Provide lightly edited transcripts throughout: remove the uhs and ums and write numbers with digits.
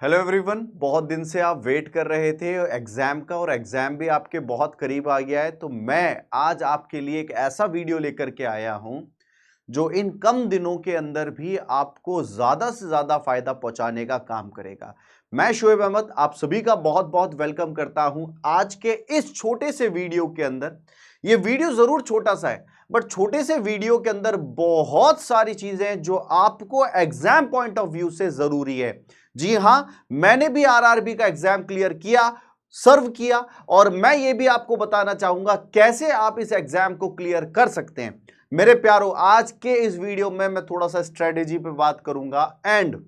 Hello everyone, बहुत दिन से आप वेट कर रहे थे एग्जाम का और एग्जाम भी आपके बहुत करीब आ गया है। तो मैं आज आपके लिए एक ऐसा वीडियो लेकर के आया हूं जो इन कम दिनों के अंदर भी आपको ज्यादा से ज्यादा फायदा पहुंचाने का काम करेगा। मैं शोएब अहमद आप सभी का बहुत बहुत वेलकम करता हूं आज के इस छोटे से वीडियो के अंदर। ये वीडियो जरूर छोटा सा है, बट छोटे से वीडियो के अंदर बहुत सारी चीजें हैं जो आपको एग्जाम पॉइंट ऑफ व्यू से जरूरी है। जी हां, मैंने भी आरआरबी का एग्जाम क्लियर किया, सर्व किया, और मैं ये भी आपको बताना चाहूंगा कैसे आप इस एग्जाम को क्लियर कर सकते हैं। मेरे प्यारो, आज के इस वीडियो में मैं थोड़ा सा स्ट्रेटेजी पे बात करूंगा, एंड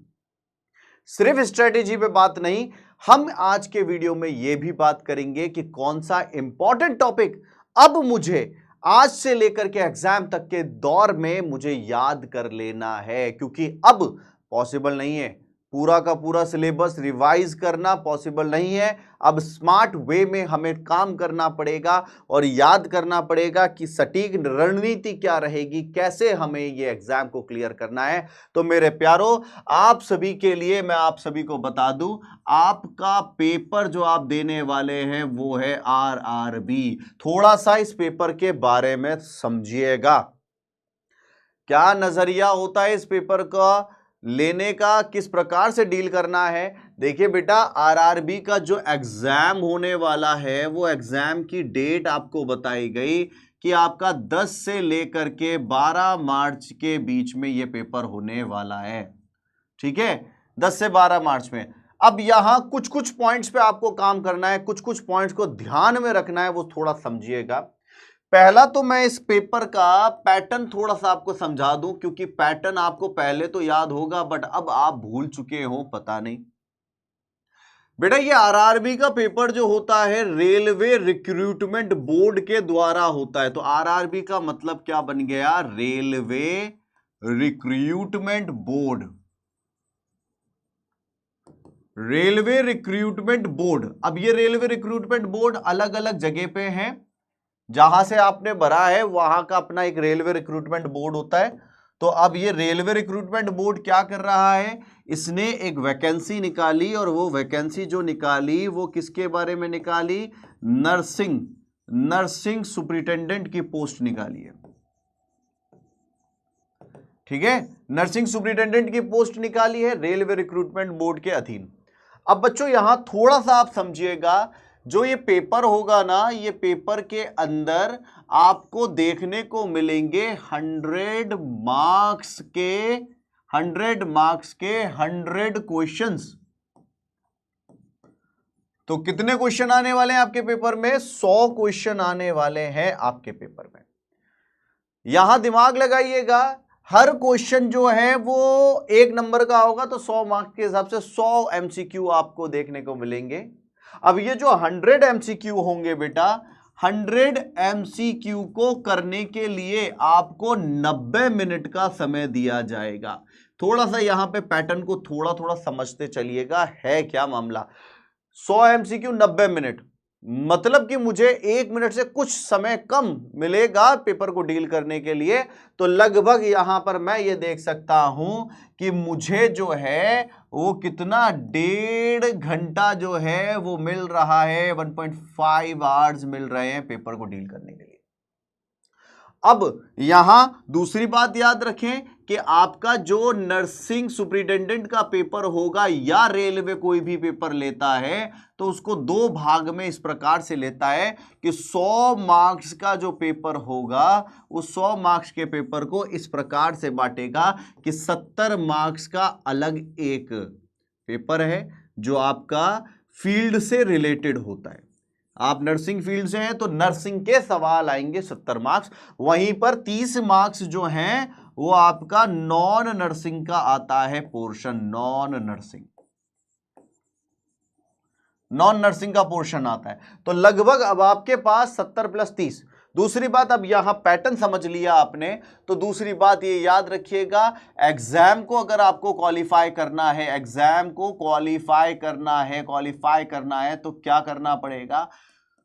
सिर्फ स्ट्रेटेजी पे बात नहीं, हम आज के वीडियो में यह भी बात करेंगे कि कौन सा इंपॉर्टेंट टॉपिक अब मुझे आज से लेकर के एग्जाम तक के दौर में मुझे याद कर लेना है, क्योंकि अब पॉसिबल नहीं है पूरा का पूरा सिलेबस रिवाइज करना, पॉसिबल नहीं है। अब स्मार्ट वे में हमें काम करना पड़ेगा और याद करना पड़ेगा कि सटीक रणनीति क्या रहेगी, कैसे हमें ये एग्जाम को क्लियर करना है। तो मेरे प्यारो, आप सभी के लिए मैं आप सभी को बता दूं, आपका पेपर जो आप देने वाले हैं वो है आरआरबी। थोड़ा सा इस पेपर के बारे में समझिएगा, क्या नजरिया होता है इस पेपर का लेने का, किस प्रकार से डील करना है। देखिए बेटा, आरआरबी का जो एग्जाम होने वाला है वो एग्जाम की डेट आपको बताई गई कि आपका 10 से लेकर के 12 मार्च के बीच में ये पेपर होने वाला है। ठीक है, 10 से 12 मार्च में। अब यहां कुछ कुछ पॉइंट्स पे आपको काम करना है, कुछ कुछ पॉइंट्स को ध्यान में रखना है, वो थोड़ा समझिएगा। पहला तो मैं इस पेपर का पैटर्न थोड़ा सा आपको समझा दूं, क्योंकि पैटर्न आपको पहले तो याद होगा बट अब आप भूल चुके हो, पता नहीं। बेटा, ये आरआरबी का पेपर जो होता है रेलवे रिक्रूटमेंट बोर्ड के द्वारा होता है। तो आरआरबी का मतलब क्या बन गया? Railway recruitment board. Railway recruitment board. अब ये रेलवे रिक्रूटमेंट बोर्ड अलग अलग जगह पे है, जहां से आपने भरा है वहां का अपना एक रेलवे रिक्रूटमेंट बोर्ड होता है। तो अब ये रेलवे रिक्रूटमेंट बोर्ड क्या कर रहा है, इसने एक वैकेंसी निकाली, और वो वैकेंसी जो निकाली वो किसके बारे में निकाली? नर्सिंग सुपरिटेंडेंट की पोस्ट निकाली है। ठीक है, नर्सिंग सुपरिटेंडेंट की पोस्ट निकाली है रेलवे रिक्रूटमेंट बोर्ड के अधीन। अब बच्चों यहां थोड़ा सा आप समझिएगा, जो ये पेपर होगा ना, ये पेपर के अंदर आपको देखने को मिलेंगे 100 क्वेश्चंस। तो कितने क्वेश्चन आने वाले हैं आपके पेपर में? 100 क्वेश्चन आने वाले हैं आपके पेपर में। यहां दिमाग लगाइएगा, हर क्वेश्चन जो है वो 1 नंबर का होगा, तो 100 मार्क्स के हिसाब से 100 एमसीक्यू आपको देखने को मिलेंगे। अब ये जो 100 एमसीक्यू होंगे बेटा, 100 एमसीक्यू को करने के लिए आपको 90 मिनट का समय दिया जाएगा। थोड़ा सा यहां पे पैटर्न को थोड़ा थोड़ा समझते चलिएगा, है क्या मामला। 100 एमसीक्यू 90 मिनट, मतलब कि मुझे 1 मिनट से कुछ समय कम मिलेगा पेपर को डील करने के लिए। तो लगभग यहां पर मैं ये देख सकता हूं कि मुझे जो है वो कितना 1.5 घंटा जो है वो मिल रहा है, 1.5 आवर्स मिल रहे हैं पेपर को डील करने के लिए। अब यहां दूसरी बात याद रखें कि आपका जो नर्सिंग सुपरिटेंडेंट का पेपर होगा या रेलवे कोई भी पेपर लेता है तो उसको 2 भाग में इस प्रकार से लेता है कि 100 मार्क्स का जो पेपर होगा उस 100 मार्क्स के पेपर को इस प्रकार से बांटेगा कि 70 मार्क्स का अलग एक पेपर है जो आपका फील्ड से रिलेटेड होता है। आप नर्सिंग फील्ड से हैं तो नर्सिंग के सवाल आएंगे 70 मार्क्स। वहीं पर 30 मार्क्स जो हैं वो आपका नॉन नर्सिंग का आता है पोर्शन। नॉन नर्सिंग का पोर्शन आता है। तो लगभग अब आपके पास 70 + 30। दूसरी बात, अब यहां पैटर्न समझ लिया आपने, तो दूसरी बात ये याद रखिएगा, एग्जाम को अगर आपको क्वालिफाई करना है, एग्जाम को क्वालिफाई करना है तो क्या करना पड़ेगा?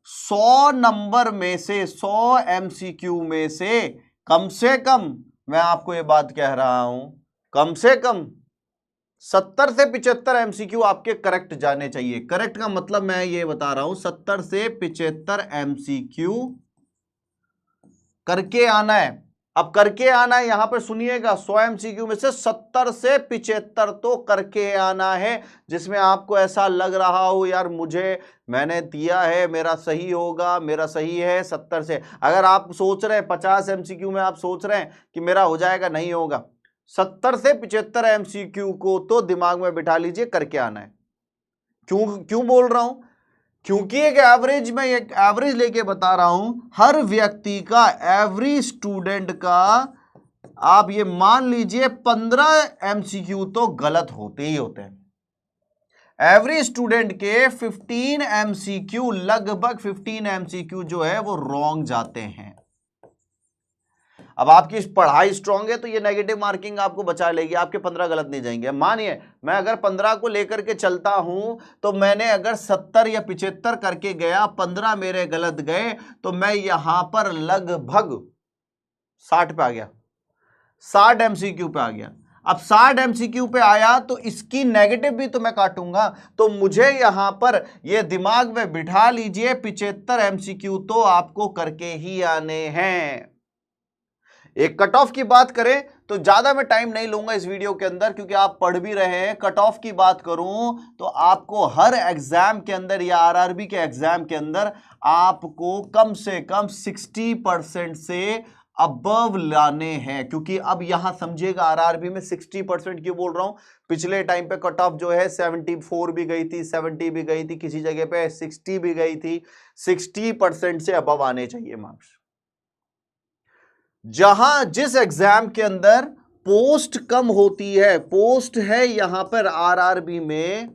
100 नंबर में से, 100 एमसीक्यू में से कम, मैं आपको ये बात कह रहा हूं, कम से कम 70 से 75 एमसीक्यू आपके करेक्ट जाने चाहिए। करेक्ट का मतलब मैं ये बता रहा हूं, 70 से 75 एमसीक्यू करके आना है। अब करके आना है, यहां पर सुनिएगा, 100 एमसीक्यू में से 70 से 75 तो करके आना है, जिसमें आपको ऐसा लग रहा हो यार मुझे, मैंने दिया है, मेरा सही होगा, मेरा सही है 70 से। अगर आप सोच रहे हैं 50 एमसीक्यू में, आप सोच रहे हैं कि मेरा हो जाएगा, नहीं होगा। 70 से 75 एमसीक्यू को तो दिमाग में बिठा लीजिए, करके आना है। क्यों क्यों बोल रहा हूं? क्योंकि एक एवरेज, मैं एक एवरेज लेके बता रहा हूं, हर व्यक्ति का, एवरी स्टूडेंट का, आप ये मान लीजिए 15 एमसीक्यू तो गलत होते ही होते हैं। एवरी स्टूडेंट के 15 एमसीक्यू, लगभग 15 एमसीक्यू जो है वो रॉन्ग जाते हैं। अब आपकी पढ़ाई स्ट्रांग है तो ये नेगेटिव मार्किंग आपको बचा लेगी, आपके 15 गलत नहीं जाएंगे। मानिए मैं अगर 15 को लेकर के चलता हूं, तो मैंने अगर 70 या 75 करके गया, 15 मेरे गलत गए, तो मैं यहां पर लगभग 60 पे आ गया, 60 एमसीक्यू पे आ गया। अब 60 एमसीक्यू पे आया तो इसकी नेगेटिव भी तो मैं काटूंगा, तो मुझे यहां पर ये दिमाग में बिठा लीजिए 75 एमसीक्यू तो आपको करके ही आने हैं। एक कट ऑफ की बात करें तो ज्यादा मैं टाइम नहीं लूंगा इस वीडियो के अंदर, क्योंकि आप पढ़ भी रहे हैं। कट ऑफ की बात करूं तो आपको हर एग्जाम के अंदर या आरआरबी के एग्जाम के अंदर आपको कम से कम 60% से अबव लाने हैं। क्योंकि अब यहां समझिएगा, आरआरबी में 60% क्यों बोल रहा हूं, पिछले टाइम पे कट ऑफ जो है 74 भी गई थी, 70 भी गई थी, किसी जगह पे 60 भी गई थी। 60% से अबव आने चाहिए मार्क्स। जहां जिस एग्जाम के अंदर पोस्ट कम होती है, पोस्ट है यहां पर आरआरबी में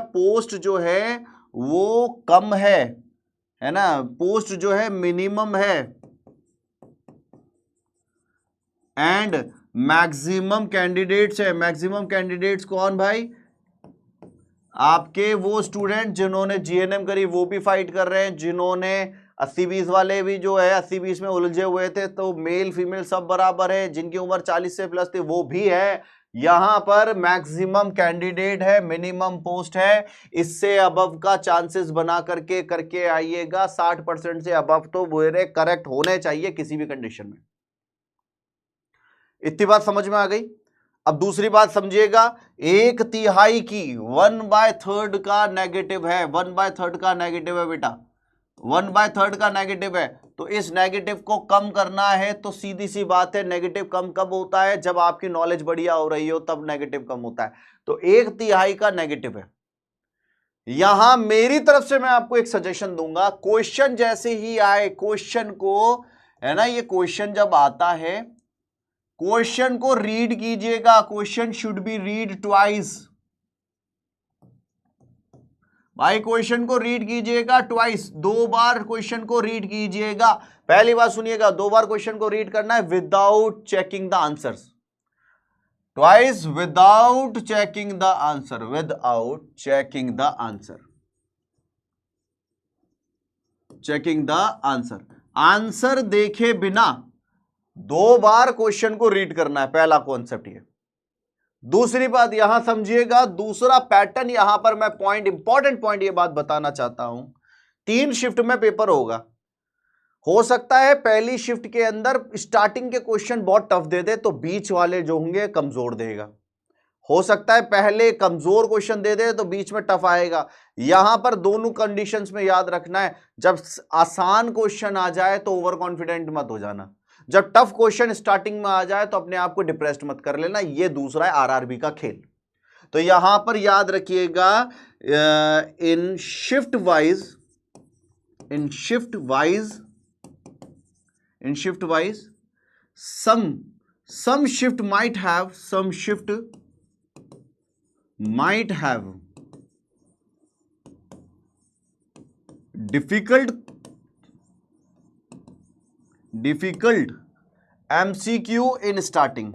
पोस्ट जो है वो कम है ना, पोस्ट जो है मिनिमम है, एंड मैक्सिमम कैंडिडेट्स है। मैक्सिमम कैंडिडेट्स कौन भाई? आपके वो स्टूडेंट जिन्होंने जीएनएम करी वो भी फाइट कर रहे हैं, जिन्होंने 80-20 वाले भी जो है 80-20 में उलझे हुए थे, तो मेल फीमेल सब बराबर है, जिनकी उम्र 40 से प्लस थी वो भी है। यहां पर मैक्सिमम कैंडिडेट है, मिनिमम पोस्ट है, इससे अबव का चांसेस बना करके आइएगा। 60% से अबव तो मेरे करेक्ट होने चाहिए किसी भी कंडीशन में। इतनी बात समझ में आ गई। अब दूसरी बात समझिएगा, 1/3 की 1/3 का नेगेटिव है, 1/3 का नेगेटिव है बेटा, 1/3 का नेगेटिव है। तो इस नेगेटिव को कम करना है, तो सीधी सी बात है, नेगेटिव कम कब होता है? जब आपकी नॉलेज बढ़िया हो रही हो, तब नेगेटिव कम होता है। तो 1/3 का नेगेटिव है। यहां मेरी तरफ से मैं आपको एक सजेशन दूंगा, क्वेश्चन जैसे ही आए, क्वेश्चन को, है ना, ये क्वेश्चन जब आता है, क्वेश्चन को रीड कीजिएगा। Question should be read twice भाई, क्वेश्चन को रीड कीजिएगा ट्वाइस, 2 बार क्वेश्चन को रीड कीजिएगा। पहली बात सुनिएगा, 2 बार क्वेश्चन को रीड करना है without checking the answers, twice without checking the answer, without checking the answer, checking the answer, answer देखे बिना 2 बार क्वेश्चन को रीड करना है। पहला कॉन्सेप्ट ये। दूसरी बात यहां समझिएगा, दूसरा पैटर्न, यहां पर मैं पॉइंट, इंपॉर्टेंट पॉइंट ये बात बताना चाहता हूं, 3 शिफ्ट में पेपर होगा। हो सकता है पहली शिफ्ट के अंदर स्टार्टिंग के क्वेश्चन बहुत टफ दे दे, तो बीच वाले जो होंगे कमजोर देगा। हो सकता है पहले कमजोर क्वेश्चन दे दे तो बीच में टफ आएगा। यहां पर दोनों कंडीशंस में याद रखना है, जब आसान क्वेश्चन आ जाए तो ओवर कॉन्फिडेंट मत हो जाना, जब टफ क्वेश्चन स्टार्टिंग में आ जाए तो अपने आप को डिप्रेस्ड मत कर लेना। ये दूसरा है आरआरबी का खेल। तो यहां पर याद रखिएगा, इन shift wise some shift might have difficult MCQ in starting।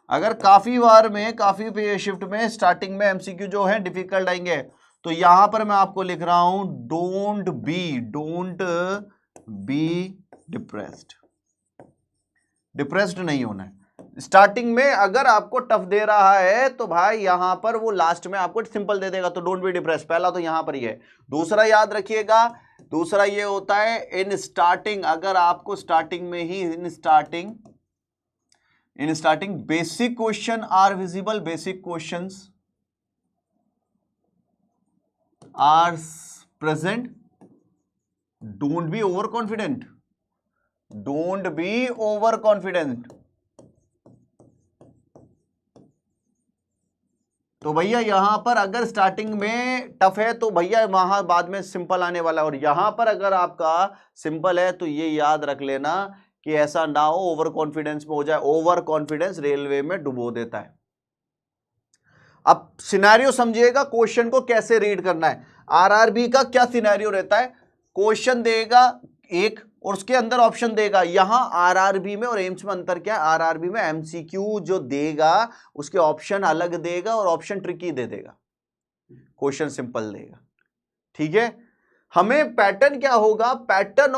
अगर काफी बार में, काफी शिफ्ट में स्टार्टिंग में एमसीक्यू जो है डिफिकल्ट आएंगे, तो यहां पर मैं आपको लिख रहा हूं, डोंट बी डिप्रेस्ड नहीं होना है। स्टार्टिंग में अगर आपको टफ दे रहा है तो भाई यहां पर वो लास्ट में आपको सिंपल दे देगा, तो डोंट बी डिप्रेस। पहला तो यहां पर ही है। दूसरा याद रखिएगा, दूसरा ये होता है इन स्टार्टिंग, अगर आपको स्टार्टिंग में ही इन starting basic question are visible, basic questions are present, don't be over confident, don't be over confident. तो भैया यहां पर अगर स्टार्टिंग में टफ है तो भैया वहां बाद में सिंपल आने वाला है, और यहां पर अगर आपका सिंपल है तो ये याद रख लेना कि ऐसा ना हो ओवर कॉन्फिडेंस में हो जाए। ओवर कॉन्फिडेंस रेलवे में डुबो देता है। अब सिनेरियो समझिएगा, क्वेश्चन को कैसे रीड करना है। आरआरबी का क्या सिनेरियो रहता है, क्वेश्चन देगा एक और उसके अंदर ऑप्शन देगा। यहां आरआरबी में और एम्स में अंतर क्या है, आरआरबी में एमसीक्यू जो देगा उसके ऑप्शन अलग देगा और ऑप्शन ट्रिकी दे देगा, क्वेश्चन सिंपल देगा। ठीक है, हमें पैटर्न क्या होगा, pattern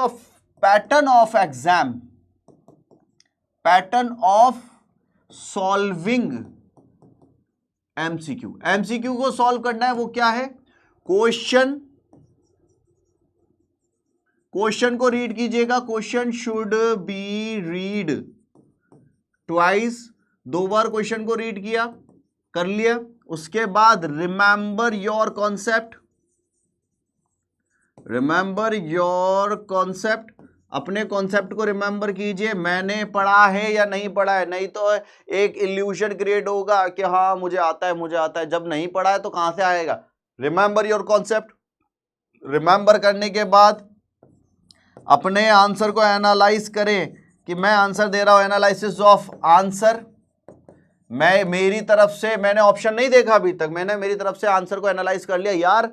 of exam, pattern of solving MCQ. MCQ को सॉल्व करना है, वो क्या है, क्वेश्चन को रीड कीजिएगा। Question should be read twice, 2 bar question को रीड किया, कर लिया। उसके बाद remember your concept, remember your concept, अपने कॉन्सेप्ट को रिमेंबर कीजिए। मैंने पढ़ा है या नहीं पढ़ा है, नहीं तो एक इल्यूजन क्रिएट होगा कि हाँ मुझे आता है, मुझे आता है। जब नहीं पढ़ा है तो कहां से आएगा। रिमेंबर योर कॉन्सेप्ट, रिमेंबर करने के बाद अपने आंसर को एनालाइज करें कि मैं आंसर दे रहा हूं, एनालिसिस ऑफ आंसर। मैं मेरी तरफ से, मैंने ऑप्शन नहीं देखा अभी तक, मैंने मेरी तरफ से आंसर को एनालाइज कर लिया। यार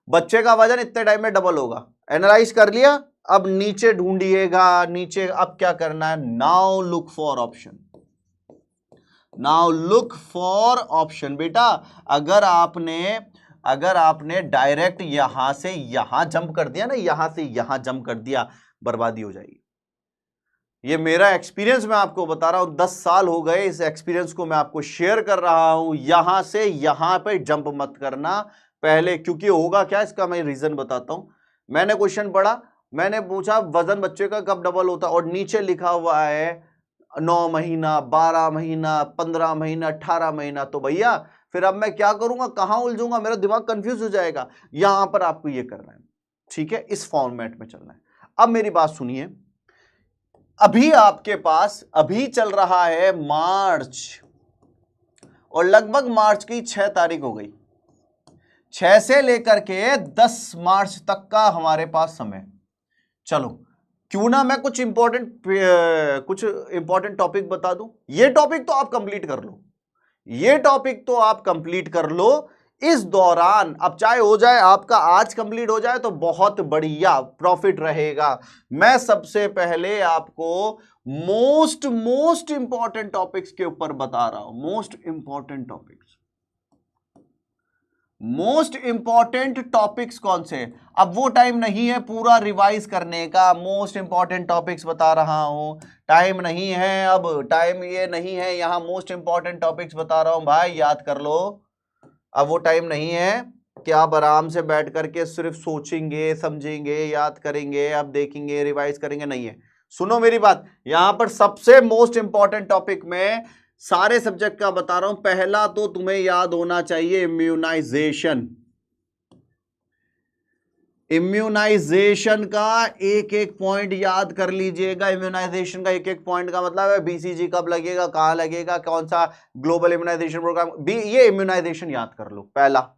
बच्चे का वजन इतने टाइम में डबल होगा, एनालाइज कर लिया। अब नीचे ढूंढिएगा, नीचे अब क्या करना है, now look for option, now look for option. बेटा अगर आपने डायरेक्ट यहां से यहां जंप कर दिया ना, यहां से यहां जंप कर दिया, बर्बादी हो जाएगी। ये मेरा एक्सपीरियंस मैं आपको बता रहा हूं, 10 साल हो गए, इस एक्सपीरियंस को मैं आपको शेयर कर रहा हूं। यहां से यहां पे जंप मत करना पहले, क्योंकि होगा क्या, इसका मैं रीजन बताता हूं। मैंने क्वेश्चन पढ़ा, मैंने पूछा वजन बच्चे का कब डबल होता, और नीचे लिखा हुआ है 9 महीना, 12 महीना, 15 महीना, 18 महीना। तो भैया फिर अब मैं क्या करूंगा, कहां उलझूंगा, मेरा दिमाग कंफ्यूज हो जाएगा। यहां पर आपको ये करना है, ठीक है, इस फॉर्मेट में चलना है। अब मेरी बात सुनिए, अभी आपके पास अभी चल रहा है मार्च, और लगभग मार्च की 6 तारीख हो गई। 6 से लेकर के 10 मार्च तक का हमारे पास समय। चलो क्यों ना मैं कुछ इंपॉर्टेंट टॉपिक बता दूं। ये टॉपिक तो आप कंप्लीट कर लो, ये टॉपिक तो आप कंप्लीट कर लो इस दौरान। अब चाहे हो जाए आपका आज कंप्लीट हो जाए तो बहुत बढ़िया, प्रॉफिट रहेगा। मैं सबसे पहले आपको मोस्ट इंपॉर्टेंट टॉपिक्स के ऊपर बता रहा हूं, मोस्ट इंपॉर्टेंट टॉपिक्स कौन से। अब वो टाइम नहीं है पूरा रिवाइज करने का, मोस्ट इंपॉर्टेंट टॉपिक्स बता रहा हूं, टाइम नहीं है, अब टाइम ये नहीं है, यहां मोस्ट इंपॉर्टेंट टॉपिक्स बता रहा हूं भाई, याद कर लो। अब वो टाइम नहीं है कि आप आराम से बैठ करके सिर्फ सोचेंगे, समझेंगे, याद करेंगे, अब देखेंगे, रिवाइज करेंगे, नहीं है। सुनो मेरी बात, यहां पर सबसे मोस्ट इंपॉर्टेंट टॉपिक में सारे सब्जेक्ट का बता रहा हूं। पहला तो तुम्हें याद होना चाहिए इम्यूनाइजेशन। इम्यूनाइजेशन का एक एक पॉइंट याद कर लीजिएगा। इम्यूनाइजेशन का एक एक पॉइंट का मतलब है बीसीजी कब लगेगा, कहां लगेगा, कौन सा ग्लोबल इम्यूनाइजेशन प्रोग्राम, ये इम्यूनाइजेशन याद कर लो, पहला।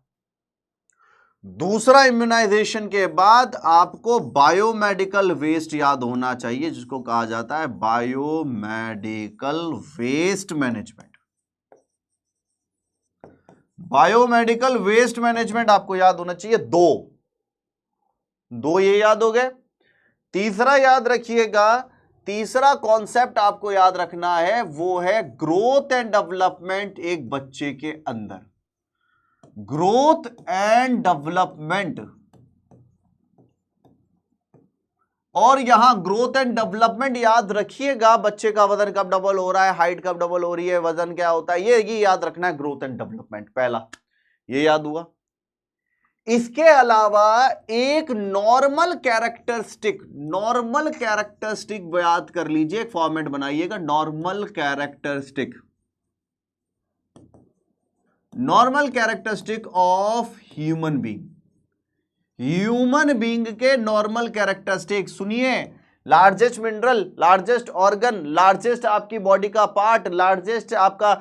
दूसरा, इम्यूनाइजेशन के बाद आपको बायोमेडिकल वेस्ट याद होना चाहिए, जिसको कहा जाता है biomedical waste management. Biomedical waste management आपको याद होना चाहिए। दो ये याद हो गए। तीसरा याद रखिएगा, तीसरा कॉन्सेप्ट आपको याद रखना है, वो है ग्रोथ एंड डेवलपमेंट एक बच्चे के अंदर। ग्रोथ एंड डेवलपमेंट और यहां ग्रोथ एंड डेवलपमेंट याद रखिएगा, बच्चे का वजन कब डबल हो रहा है, हाइट कब डबल हो रही है, वजन क्या होता है, ये याद रखना है, ग्रोथ एंड डेवलपमेंट पहला, ये याद हुआ। इसके अलावा एक नॉर्मल कैरेक्टरिस्टिक याद कर लीजिए, एक फॉर्मेट बनाइएगा, normal characteristic of human being के नॉर्मल कैरेक्टरिस्टिक। सुनिए, largest mineral, largest organ, largest आपकी बॉडी का पार्ट, लार्जेस्ट आपका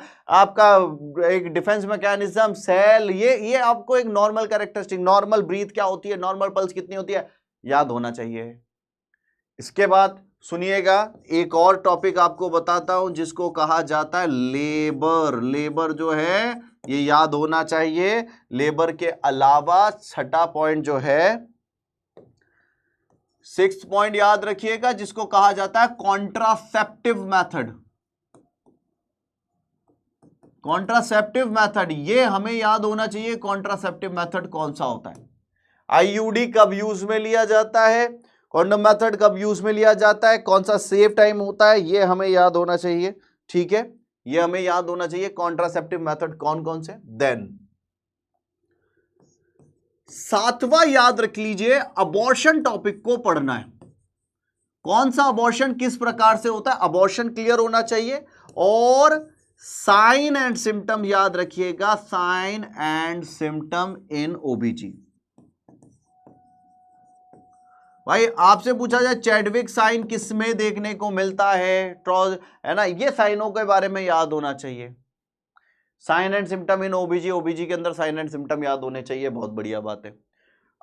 एक डिफेंस मैकेनिज्म, सेल, ये आपको एक नॉर्मल कैरेक्टरिस्टिक, नॉर्मल ब्रीथ क्या होती है, नॉर्मल पल्स कितनी होती है, याद होना चाहिए। इसके बाद सुनिएगा, एक और टॉपिक आपको बताता हूं जिसको कहा जाता है लेबर जो है ये याद होना चाहिए। लेबर के अलावा छठा पॉइंट जो है, 6th पॉइंट याद रखिएगा, जिसको कहा जाता है कॉन्ट्रासेप्टिव मेथड। ये हमें याद होना चाहिए, कॉन्ट्रासेप्टिव मेथड कौन सा होता है, आईयूडी कब यूज में लिया जाता है, कॉन्डोम मेथड कब यूज में लिया जाता है, कौन सा सेफ टाइम होता है, ये हमें याद होना चाहिए। ठीक है, ये हमें याद होना चाहिए, कॉन्ट्रासेप्टिव मेथड कौन कौन से। देन 7वां याद रख लीजिए, अबॉर्शन टॉपिक को पढ़ना है। कौन सा अबॉर्शन किस प्रकार से होता है, अबॉर्शन क्लियर होना चाहिए। और साइन एंड सिम्टम याद रखिएगा, sign and symptom in OBG. भाई आपसे पूछा जाए चैडविक साइन किस में देखने को मिलता है ना, ये साइनों के बारे में याद होना चाहिए। Sign and symptom in OBG के अंदर साइन एंड सिम्टम याद होने चाहिए, बहुत बढ़िया बात है।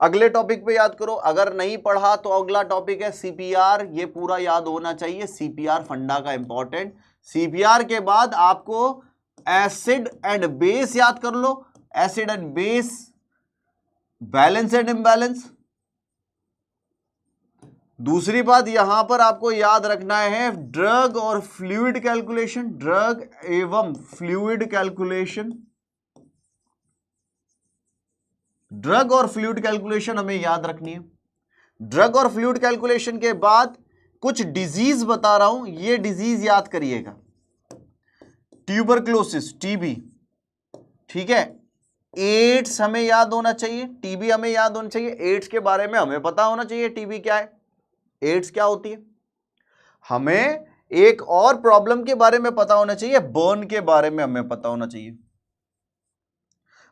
अगले टॉपिक पे याद करो, अगर नहीं पढ़ा तो अगला टॉपिक है सीपीआर, ये पूरा याद होना चाहिए, सीपीआर फंडा का इंपॉर्टेंट। सीपीआर के बाद आपको एसिड एंड बेस याद कर लो, acid and base, balance and imbalance. दूसरी बात यहां पर आपको याद रखना है, ड्रग और फ्लूइड कैलकुलेशन, ड्रग एवं फ्लूइड कैलकुलेशन, ड्रग और फ्लूइड कैलकुलेशन हमें याद रखनी है। ड्रग और फ्लूइड कैलकुलेशन के बाद कुछ डिजीज बता रहा हूं, ये डिजीज याद करिएगा, ट्यूबरक्लोसिस, टीबी, ठीक है, एड्स हमें याद होना चाहिए, टीबी हमें याद होना चाहिए, एड्स के बारे में हमें पता होना चाहिए, टीबी क्या है, एड्स क्या होती है। हमें एक और प्रॉब्लम के बारे में पता होना चाहिए, बर्न के बारे में हमें पता होना चाहिए,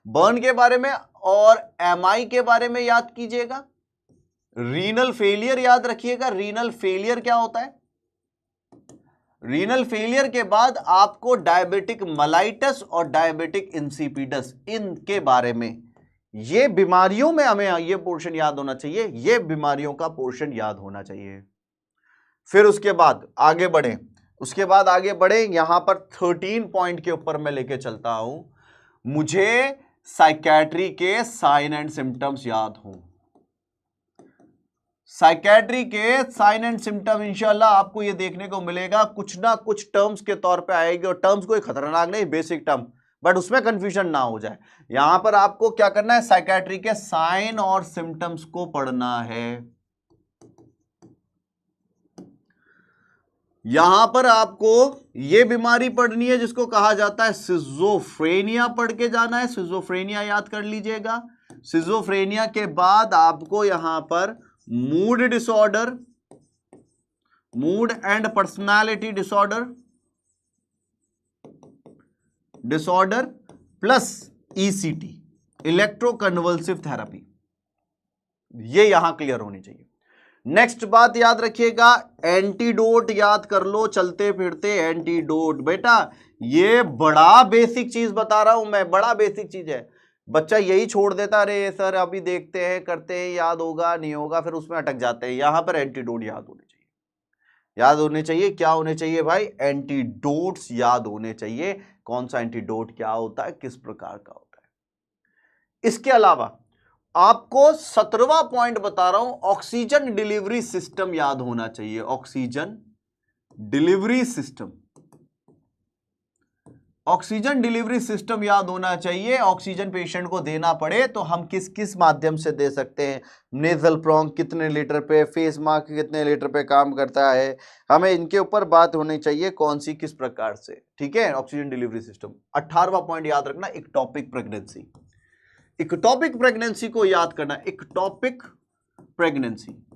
बर्न के बारे में। और एमआई के बारे में याद कीजिएगा, रीनल फेलियर याद रखिएगा, रीनल फेलियर क्या होता है। रीनल फेलियर के बाद आपको डायबिटिक मलाइटस और डायबिटिक इंसिपिडस, इनके बारे में, ये बीमारियों में हमें ये पोर्शन याद होना चाहिए, ये बीमारियों का पोर्शन याद होना चाहिए। फिर उसके बाद आगे बढ़े, यहां पर 13 पॉइंट के ऊपर मैं लेके चलता हूं, मुझे साइकेट्री के साइन एंड सिम्टम्स याद हो। साइकेट्री के साइन एंड सिम्टम इंशाल्लाह आपको ये देखने को मिलेगा, कुछ ना कुछ टर्म्स के तौर पे आएगी, और टर्म्स कोई खतरनाक नहीं, बेसिक टर्म, बट उसमें कंफ्यूजन ना हो जाए। यहां पर आपको क्या करना है, साइकेट्री के साइन और सिम्टम्स को पढ़ना है। यहां पर आपको यह बीमारी पढ़नी है जिसको कहा जाता है सिजोफ्रेनिया, पढ़ के जाना है, सिजोफ्रेनिया याद कर लीजिएगा। सिजोफ्रेनिया के बाद आपको यहां पर mood disorder, mood and personality disorder plus ECT, electroconvulsive therapy, ये यहां क्लियर होनी चाहिए। नेक्स्ट बात याद रखिएगा, एंटीडोट याद कर लो, चलते फिरते एंटीडोट। बेटा ये बड़ा बेसिक चीज बता रहा हूं मैं, बड़ा बेसिक चीज है, बच्चा यही छोड़ देता, अरे सर अभी देखते हैं, करते हैं, याद होगा नहीं होगा, फिर उसमें अटक जाते हैं। यहां पर एंटीडोट याद होने चाहिए, याद होने चाहिए। क्या होने चाहिए भाई, एंटीडोट्स याद होने चाहिए। कौन सा एंटीडोट क्या होता है, किस प्रकार का होता है। इसके अलावा आपको 17वां पॉइंट बता रहा हूं, ऑक्सीजन डिलीवरी सिस्टम याद होना चाहिए, oxygen delivery system. Oxygen delivery system याद होना चाहिए। ऑक्सीजन पेशेंट को देना पड़े तो हम किस किस माध्यम से दे सकते हैं, नेजल प्रोंग कितने लीटर पे, फेस मास्क कितने लीटर पे काम करता है, हमें इनके ऊपर बात होनी चाहिए कौन सी किस प्रकार से। ठीक है, ऑक्सीजन डिलीवरी सिस्टम। 18वां पॉइंट याद रखना, इक्टोपिक प्रेगनेंसी। इक्टोपिक प्रेगनेंसी को याद करना, इक्टोपिक प्रेगनेंसी।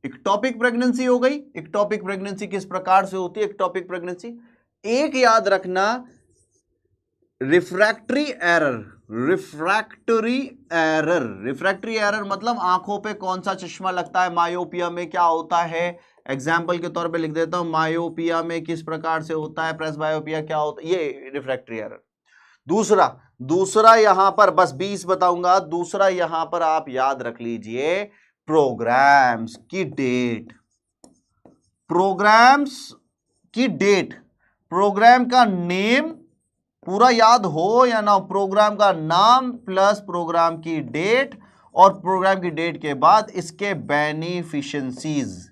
इक्टोपिक प्रेगनेंसी हो गई। इक्टोपिक प्रेगनेंसी किस प्रकार से होती है इक्टोपिक प्रेगनेंसी? एक याद रखना, refractory error. Refractory error, refractory error मतलब आंखों पे कौन सा चश्मा लगता है, मायोपिया में क्या होता है। एग्जाम्पल के तौर पे लिख देता हूं, मायोपिया में किस प्रकार से होता है, प्रेसबायोपिया क्या होता है, ये रिफ्रैक्टरी एरर। दूसरा यहां पर बस 20 बताऊंगा। दूसरा यहां पर आप याद रख लीजिए, प्रोग्राम्स की डेट। प्रोग्राम्स की डेट, प्रोग्राम का नेम पूरा याद हो या ना, प्रोग्राम का नाम प्लस प्रोग्राम की डेट, और प्रोग्राम की डेट के बाद इसके बेनिफिशिएंसीज,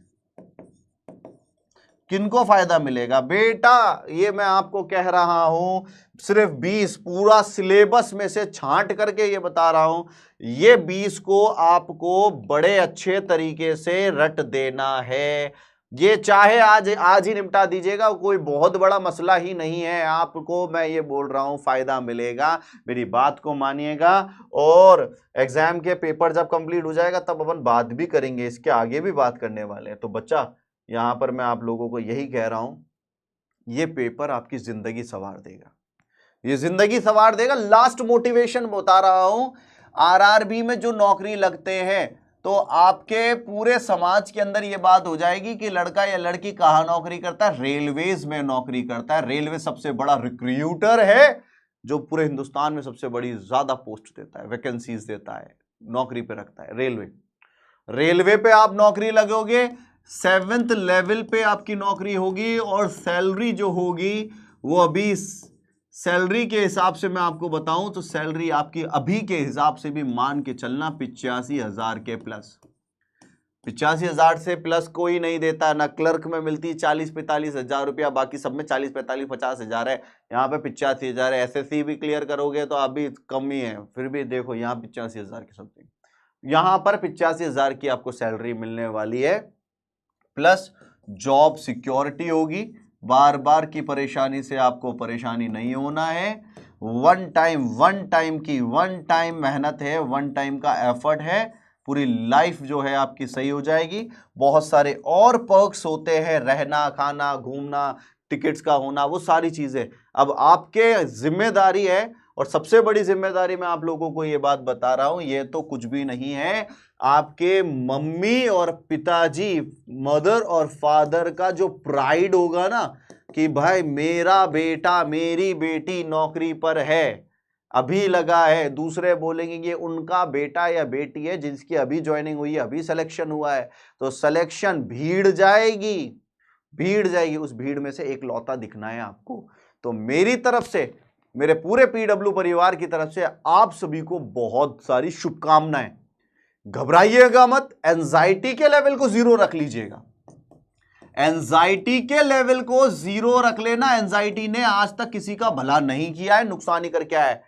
किनको फायदा मिलेगा। बेटा ये मैं आपको कह रहा हूं, सिर्फ 20 पूरा सिलेबस में से छांट करके ये बता रहा हूं, ये 20 को आपको बड़े अच्छे तरीके से रट देना है। ये चाहे आज ही निपटा दीजिएगा, कोई बहुत बड़ा मसला ही नहीं है। आपको मैं ये बोल रहा हूं फायदा मिलेगा, मेरी बात को मानिएगा। और एग्जाम के पेपर जब कंप्लीट हो जाएगा तब अपन बात भी करेंगे, इसके आगे भी बात करने वाले हैं। तो बच्चा यहां पर मैं आप लोगों को यही कह रहा हूं, ये पेपर आपकी जिंदगी संवार देगा, ये जिंदगी संवार देगा। लास्ट मोटिवेशन बता रहा हूं, आरआरबी में जो नौकरी लगते हैं तो आपके पूरे समाज के अंदर ये बात हो जाएगी कि लड़का या लड़की कहां नौकरी करता है, रेलवेज में नौकरी करता है। रेलवे सबसे बड़ा रिक्रूटर है, जो पूरे हिंदुस्तान में सबसे बड़ी ज्यादा पोस्ट देता है, वैकेंसीज देता है, नौकरी पे रखता है रेलवे। रेलवे पे आप नौकरी लगोगे, 7th लेवल पे आपकी नौकरी होगी, और सैलरी जो होगी वो अभी सैलरी के हिसाब से मैं आपको बताऊं तो सैलरी आपकी अभी के हिसाब से भी मान के चलना 85,000 के प्लस। 85,000 से प्लस कोई नहीं देता, ना क्लर्क में मिलती 40-45 हजार रुपया, बाकी सब में 40, 45, 50 हजार है, यहाँ पे 85,000 है। एसएससी भी क्लियर करोगे तो अभी कम ही है, फिर भी देखो यहाँ 85,000 की समथिंग, यहाँ पर 85,000 की आपको सैलरी मिलने वाली है, प्लस जॉब सिक्योरिटी होगी, बार बार की परेशानी से आपको परेशानी नहीं होना है। वन टाइम मेहनत है, वन टाइम का एफर्ट है, पूरी लाइफ जो है आपकी सही हो जाएगी। बहुत सारे और पर्क्स होते हैं, रहना, खाना, घूमना, टिकट्स का होना, वो सारी चीजें अब आपके जिम्मेदारी है। और सबसे बड़ी जिम्मेदारी मैं आप लोगों को ये बात बता रहा हूं, ये तो कुछ भी नहीं है, आपके मम्मी और पिताजी, मदर और फादर का जो प्राइड होगा ना कि भाई मेरा बेटा मेरी बेटी नौकरी पर है, अभी लगा है, दूसरे बोलेंगे ये उनका बेटा या बेटी है जिसकी अभी ज्वाइनिंग हुई है, अभी सिलेक्शन हुआ है, तो सिलेक्शन भीड़ जाएगी, उस भीड़ में से एक लौता दिखना है आपको। तो मेरी तरफ से, मेरे पूरे पीडब्ल्यू परिवार की तरफ से आप सभी को बहुत सारी शुभकामनाएं। घबराइएगा मत, एंजाइटी के लेवल को 0 रख लीजिएगा, एंजाइटी के लेवल को 0 रख लेना। एंजाइटी ने आज तक किसी का भला नहीं किया है, नुकसान ही करके आया है।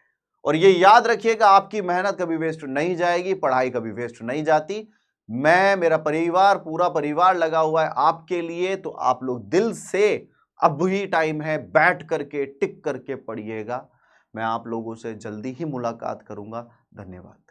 और ये याद रखिएगा, आपकी मेहनत कभी वेस्ट नहीं जाएगी, पढ़ाई कभी वेस्ट नहीं जाती। मैं, मेरा परिवार, पूरा परिवार लगा हुआ है आपके लिए, तो आप लोग दिल से अब ही टाइम है, बैठ करके टिक करके पढ़िएगा। मैं आप लोगों से जल्दी ही मुलाकात करूंगा। धन्यवाद।